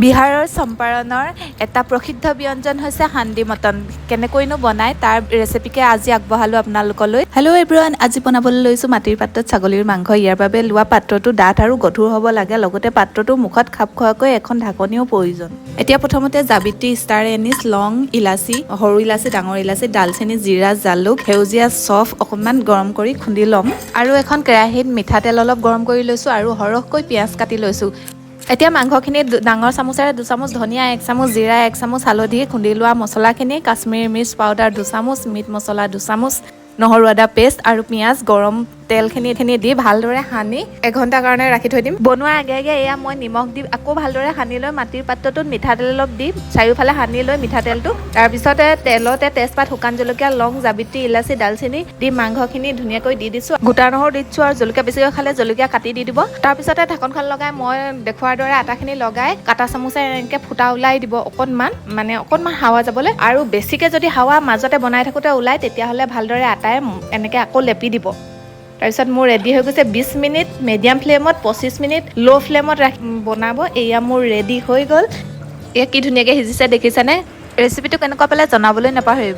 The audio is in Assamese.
বিহাৰৰ চম্পাৰণৰ এটা প্ৰসিদ্ধ ব্যঞ্জন হৈছে হান্দি মটন। কেনেকৈনো বনায় তাৰ ৰেচিপিকে আজি আগবঢ়ালোঁ আপোনালোকলৈ। হেল্ল' এভৰিৱান, আজি বনাবলৈ লৈছোঁ মাটিৰ পাত্ৰত ছাগলীৰ মাংস। ইয়াৰ বাবে লোৱা পাত্ৰটো ডাঠ আৰু গধুৰ হ'ব লাগে, লগতে পাত্ৰটো মুখত খাপ খোৱাকৈ এখন ঢাকনিও প্ৰয়োজন। এতিয়া প্ৰথমতে জাবিত্ৰী, ষ্টাৰ এনিছ, লং, ইলাচি, সৰু ইলাচি, ডাঙৰ ইলাচি, ডালচেনি, জিৰা, জালুক, সেউজীয়া চফ অকণমান গৰম কৰি খুন্দি ল'ম। আৰু এখন কেৰাহীত মিঠাতেল অলপ গৰম কৰি লৈছোঁ আৰু সৰহকৈ পিঁয়াজ কাটি লৈছোঁ। এতিয়া মাংসখিনি ডাঙৰ চামুচেৰে 2 চামুচ ধনিয়া, 1 চামুচ জিৰা, 1 চামুচ হালধি, খুন্দি লোৱা মছলাখিনি কাশ্মীৰী মিৰ্চ পাউডাৰ 2 চামুচ, মিট মছলা 2 চামুচ, নহৰু আদা পেষ্ট আৰু পিঁয়াজ গৰম তেলখিনি দি ভালদৰে সানি 1 ঘণ্টাৰ কাৰণে ৰাখি থৈ দিম। বনোৱাৰ আগে আগে এয়া মই নিমখ দি আকৌ ভালদৰে সানি লৈ মাটিৰ পাত্ৰটোত মিঠাতেল অলপ দি চাৰিওফালে সানি লৈ মিঠাতেলটো তাৰপিছতে তেলতে তেজপাত, শুকান জলকীয়া, লং, জাবিত্ৰী, ইলাচি, ডালচেনি দি মাংসখিনি ধুনীয়াকৈ দি দিছোঁ। গোটা নহৰু দি দিছোঁ আৰু জলকীয়া বেছিকৈ খালে জলকীয়া কাটি দি দিব। তাৰপিছতে ঢাকনখন লগাই মই দেখুৱাৰ দৰে আটাখিনি লগাই কাটা চামুচেৰে এনেকৈ ফুটা ওলাই দিব অকণমান হাৱা যাবলৈ। আৰু বেছিকৈ যদি হাৱা মাজতে বনাই থাকোঁতে ওলায় তেতিয়াহ'লে ভালদৰে আটাই এনেকৈ আকৌ লেপি দিব। তাৰপিছত মোৰ ৰেডি হৈ গৈছে। 20 মিনিট মিডিয়াম ফ্লেমত, 25 মিনিট ল' ফ্লেমত বনাব। এয়া মোৰ ৰেডি হৈ গ'ল। এয়া কি ধুনীয়াকৈ সিজিছে দেখিছেনে? ৰেচিপিটো কেনেকুৱা পালে জনাবলৈ নাপাহৰিব।